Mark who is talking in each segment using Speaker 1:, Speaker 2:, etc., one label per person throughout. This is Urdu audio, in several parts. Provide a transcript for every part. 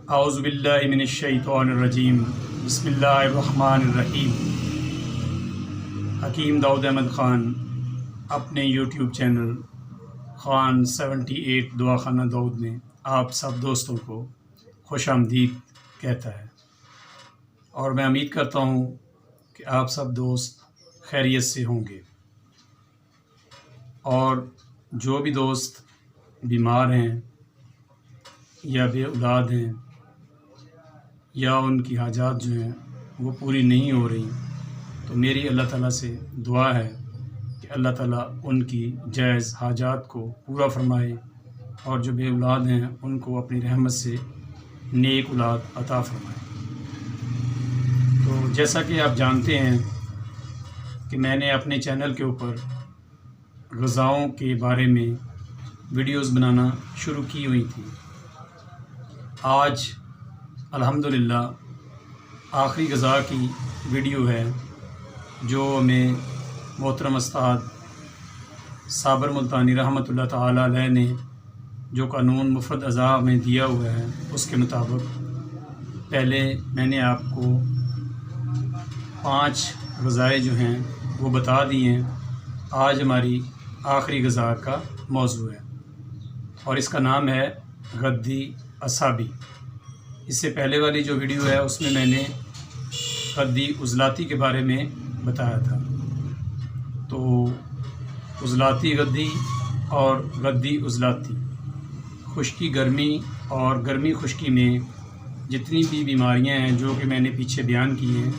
Speaker 1: اعوذ باللہ من الشیطان الرجیم بسم اللہ الرحمن الرحیم۔ حکیم داؤد احمد خان اپنے یوٹیوب چینل خان 78 دعا خانہ داؤد میں آپ سب دوستوں کو خوش آمدید کہتا ہے، اور میں امید کرتا ہوں کہ آپ سب دوست خیریت سے ہوں گے، اور جو بھی دوست بیمار ہیں یا بے اولاد ہیں یا ان کی حاجات جو ہیں وہ پوری نہیں ہو رہی، تو میری اللہ تعالیٰ سے دعا ہے کہ اللہ تعالیٰ ان کی جائز حاجات کو پورا فرمائے، اور جو بے اولاد ہیں ان کو اپنی رحمت سے نیک اولاد عطا فرمائے۔ تو جیسا کہ آپ جانتے ہیں کہ میں نے اپنے چینل کے اوپر غذاؤں کے بارے میں ویڈیوز بنانا شروع کی ہوئی تھی۔ آج الحمدللہ آخری غذا کی ویڈیو ہے جو ہمیں محترم استاد صابر ملتانی رحمۃ اللہ تعالیٰ علیہ نے جو قانون مفرد اعضاء میں دیا ہوا ہے اس کے مطابق پہلے میں نے آپ کو 5 غذائیں جو ہیں وہ بتا دی ہیں۔ آج ہماری آخری غذا کا موضوع ہے اور اس کا نام ہے غدی اعصابی۔ اس سے پہلے والی جو ویڈیو ہے اس میں نے غدی عضلاتی کے بارے میں بتایا تھا۔ تو عضلاتی غدی اور غدی عضلاتی، خشکی گرمی اور گرمی خشکی میں جتنی بھی بیماریاں ہیں جو کہ میں نے پیچھے بیان کی ہیں،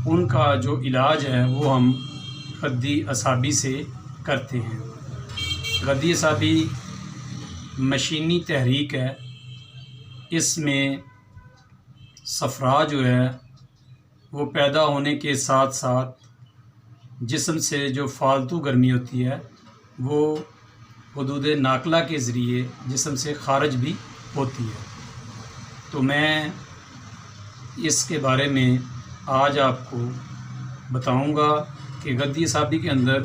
Speaker 1: ان کا جو علاج ہے وہ ہم غدی اعصابی سے کرتے ہیں۔ غدی اعصابی مشینی تحریک ہے، اس میں صفرا جو ہے وہ پیدا ہونے کے ساتھ ساتھ جسم سے جو فالتو گرمی ہوتی ہے وہ حدود ناقلہ کے ذریعے جسم سے خارج بھی ہوتی ہے۔ تو میں اس کے بارے میں آج آپ کو بتاؤں گا کہ غدی اعصابی کے اندر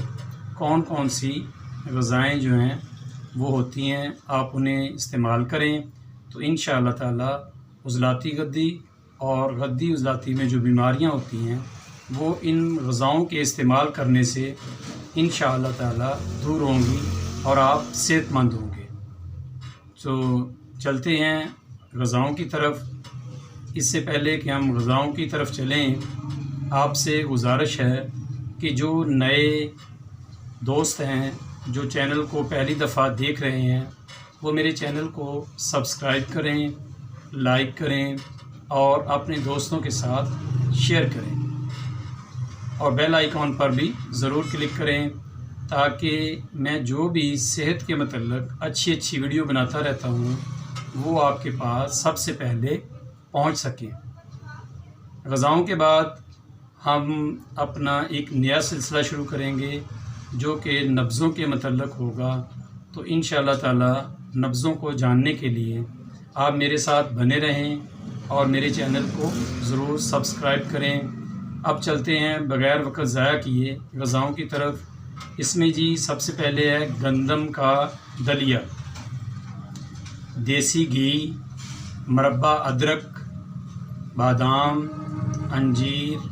Speaker 1: کون کون سی غذائیں جو ہیں وہ ہوتی ہیں، آپ انہیں استعمال کریں تو انشاءاللہ تعالی عضلاتی غدی اور غدی عضلاتی میں جو بیماریاں ہوتی ہیں وہ ان غذاؤں کے استعمال کرنے سے انشاءاللہ تعالی دور ہوں گی اور آپ صحت مند ہوں گے۔ تو چلتے ہیں غذاؤں کی طرف۔ اس سے پہلے کہ ہم غذاؤں کی طرف چلیں، آپ سے گزارش ہے کہ جو نئے دوست ہیں جو چینل کو پہلی دفعہ دیکھ رہے ہیں وہ میرے چینل کو سبسکرائب کریں، لائک کریں اور اپنے دوستوں کے ساتھ شیئر کریں، اور بیل آئیکن پر بھی ضرور کلک کریں تاکہ میں جو بھی صحت کے متعلق اچھی ویڈیو بناتا رہتا ہوں وہ آپ کے پاس سب سے پہلے پہنچ سکیں۔ غذاؤں کے بعد ہم اپنا ایک نیا سلسلہ شروع کریں گے جو کہ نبضوں کے متعلق ہوگا۔ تو انشاءاللہ تعالی نبضوں کو جاننے کے لیے آپ میرے ساتھ بنے رہیں اور میرے چینل کو ضرور سبسکرائب کریں۔ اب چلتے ہیں بغیر وقت ضائع کیے غذاؤں کی طرف۔ اس میں جی سب سے پہلے ہے گندم کا دلیا، دیسی گھی، مربع ادرک، بادام، انجیر،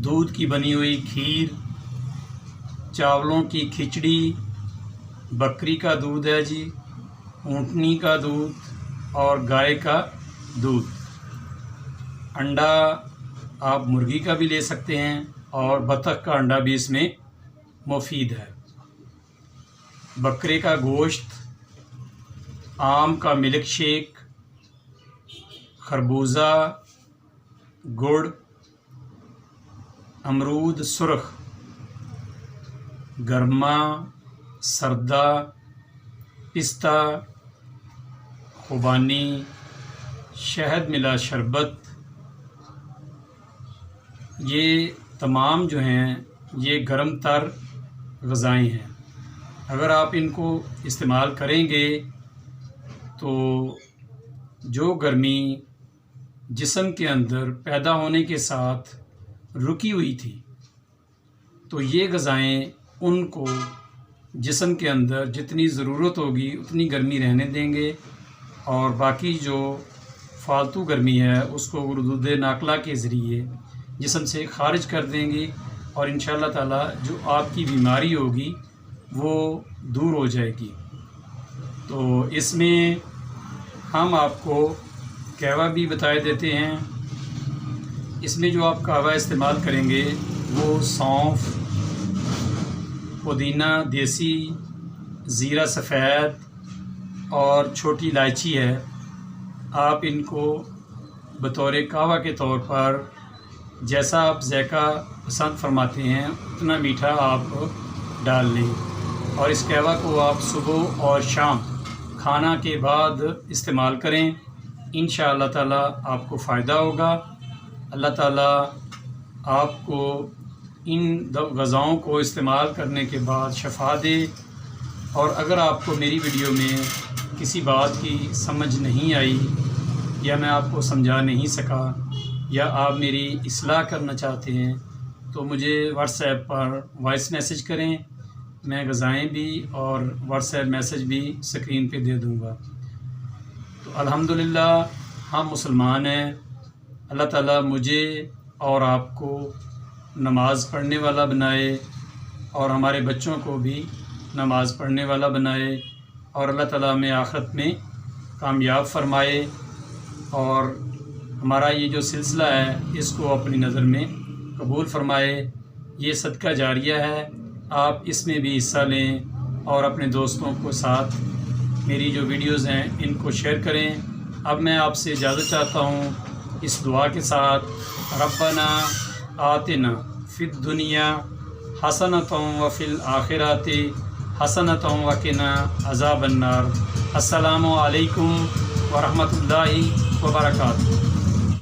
Speaker 1: دودھ کی بنی ہوئی کھیر، چاولوں کی کھچڑی، بکری کا دودھ ہے جی، اونٹنی کا دودھ اور گائے کا دودھ، انڈا آپ مرغی کا بھی لے سکتے ہیں اور بطخ کا انڈا بھی اس میں مفید ہے، بکرے کا گوشت، آم کا ملک شیک، خربوزہ، گڑ، امرود سرخ، گرما، سردہ، پستہ، خوبانی، شہد ملا شربت، یہ تمام جو ہیں یہ گرم تر غذائیں ہیں۔ اگر آپ ان کو استعمال کریں گے تو جو گرمی جسم کے اندر پیدا ہونے کے ساتھ رکی ہوئی تھی تو یہ غذائیں ان کو جسم کے اندر جتنی ضرورت ہوگی اتنی گرمی رہنے دیں گے، اور باقی جو فالتو گرمی ہے اس کو غدود ناقلہ کے ذریعے جسم سے خارج کر دیں گے، اور انشاءاللہ تعالی جو آپ کی بیماری ہوگی وہ دور ہو جائے گی۔ تو اس میں ہم آپ کو قہوہ بھی بتائے دیتے ہیں۔ اس میں جو آپ قہوہ استعمال کریں گے وہ سونف، پودینہ دیسی، زیرہ سفید اور چھوٹی الائچی ہے۔ آپ ان کو بطور قہوہ کے طور پر جیسا آپ ذائقہ پسند فرماتے ہیں اتنا میٹھا آپ ڈال لیں، اور اس قہوہ کو آپ صبح اور شام کھانا کے بعد استعمال کریں۔ انشاءاللہ تعالی آپ کو فائدہ ہوگا۔ اللہ تعالی آپ کو ان غذاؤں کو استعمال کرنے کے بعد شفا دے، اور اگر آپ کو میری ویڈیو میں کسی بات کی سمجھ نہیں آئی یا میں آپ کو سمجھا نہیں سکا یا آپ میری اصلاح کرنا چاہتے ہیں تو مجھے واٹس ایپ پر وائس میسج کریں، میں غذائیں بھی اور واٹس ایپ میسج بھی اسکرین پہ دے دوں گا۔ تو الحمدللہ ہم مسلمان ہیں۔ اللہ تعالیٰ مجھے اور آپ کو نماز پڑھنے والا بنائے، اور ہمارے بچوں کو بھی نماز پڑھنے والا بنائے، اور اللہ تعالیٰ ہمیں آخرت میں کامیاب فرمائے، اور ہمارا یہ جو سلسلہ ہے اس کو اپنی نظر میں قبول فرمائے۔ یہ صدقہ جاریہ ہے، آپ اس میں بھی حصہ لیں اور اپنے دوستوں کو ساتھ میری جو ویڈیوز ہیں ان کو شیئر کریں۔ اب میں آپ سے اجازت چاہتا ہوں اس دعا کے ساتھ، ربنا آتنا فی الدنیا حسنۃ وفی الآخرۃ حسنۃ وقنا عذاب النار۔ السلام علیکم ورحمۃ اللہ وبرکاتہ۔